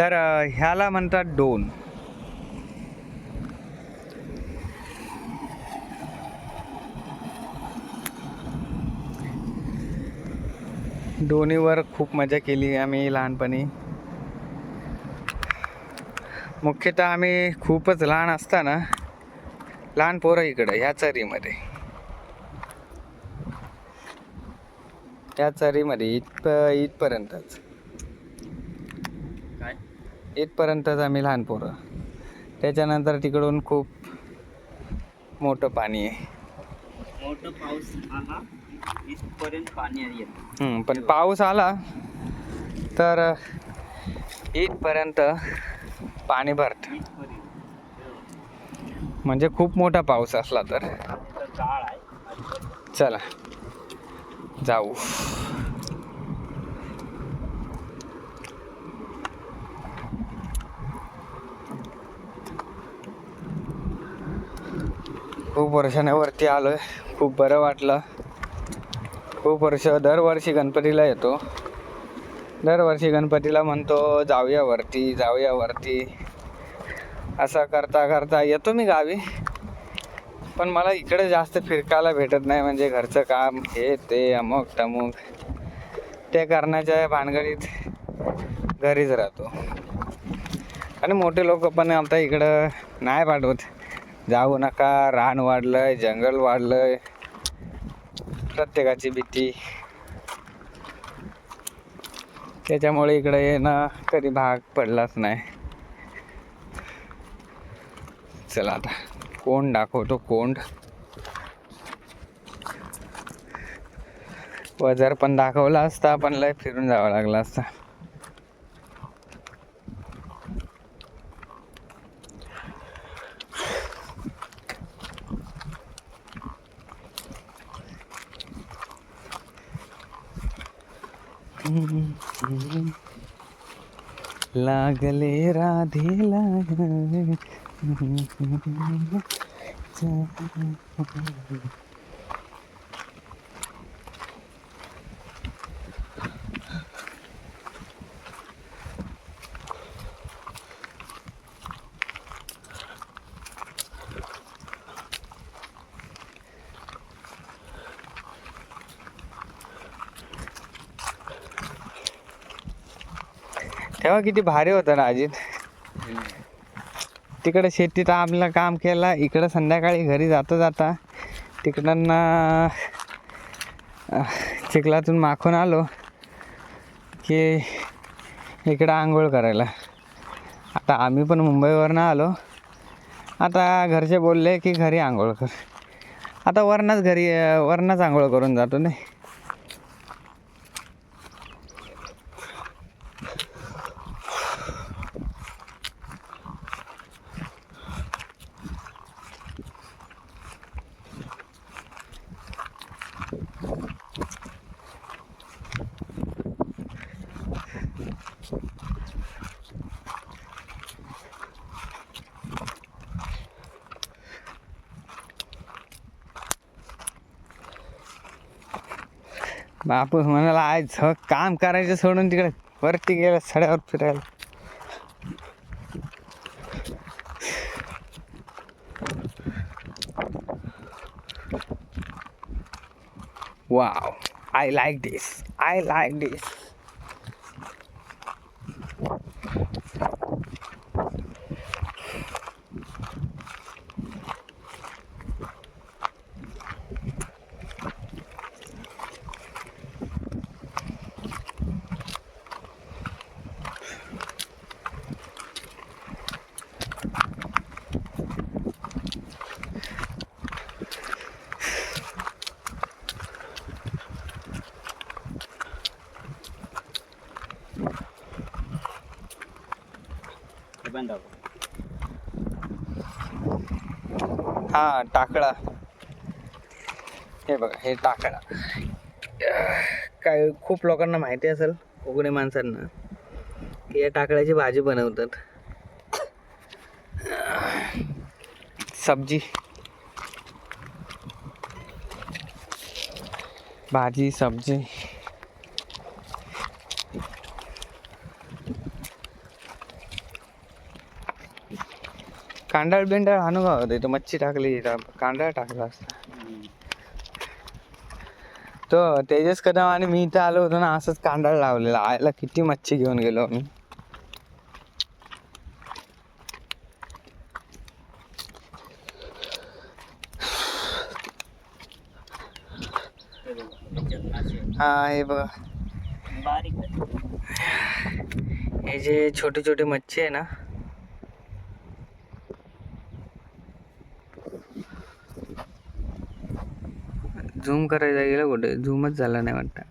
तर ह्याला म्हणतात डोन. डोनीवर खूप मजा केली आम्ही लहानपणी. मुख्यतः आम्ही खूपच लहान असताना, लहान पोरं इकडं ह्या चरीमध्ये, इथपर्यंतच आम्ही लहान पोरं. त्याच्यानंतर तिकडून खूप मोठं पाणी आहे. मोठं पाऊस आला इथपर्यंत पाणी येतं. पण पाऊस आला तर इथपर्यंत पाणी भरतं. म्हणजे खूप मोठा पाऊस असला तर. चला जाऊ. खूप वर्षाने वरती आलोय. खूप बरं वाटलं. खूप दरवर्षी गणपतीला येतो. दरवर्षी गणपतीला म्हणतो जाऊया वरती. असं करता करता येतो मी गावी. पण मला इकडे जास्त फिरकायला भेटत नाही. म्हणजे घरचं काम हे ते अमुक तमुक ते करण्याच्या भानगडीत घरीच राहतो. आणि मोठे लोक पण आता इकडं नाही पाठवत. जाऊ नका, रान वाढलंय, जंगल वाढलंय, प्रत्येकाची भीती. त्याच्यामुळे इकडे येणं कधी भाग पडलाच नाही. चला आता कोंड दाखवतो. कोंड वजर पण दाखवला असता, पण लय फिरून जावं लागला असता. लागले राधे लागले. तेव्हा किती भारी होतं ना अजित. तिकडे शेतीत आपलं काम केलं, इकडं संध्याकाळी घरी जाता तिकडं चिखलातून माखून आलो की इकडं आंघोळ करायला. आता आम्ही पण मुंबईवरनं आलो. आता घरचे बोलले की घरी आंघोळ कर. आता वरनंच आंघोळ करून जातो नाही. बापू म्हणाला आज काम करायचं सोडून तिकडे वरती गेलं सड्यावर फिरायला. वाव, आय लाईक दिस. हा टाकळा. हे बघा, हे टाकळा. काय खूप लोकांना माहिती असेल, कोकणी माणसांना, की या टाकळ्याची भाजी बनवतात. सब्जी, भाजी, सब्जी. कांडाळ बिंडाळ आणू का होतं, इथं मच्छी टाकली इथं कांडाळ टाकला असता. तो तेजस कदम आणि मी इथं आलो होतो ना, असंच कांडाळ लावलेला आयला, किती मच्छी घेऊन गेलो आम्ही. हा हे बघा, बारीक हे जे छोटे छोटे मच्छी आहे ना, झूम करायला गेलं कुठे, झूमच झाला नाही वाटतं.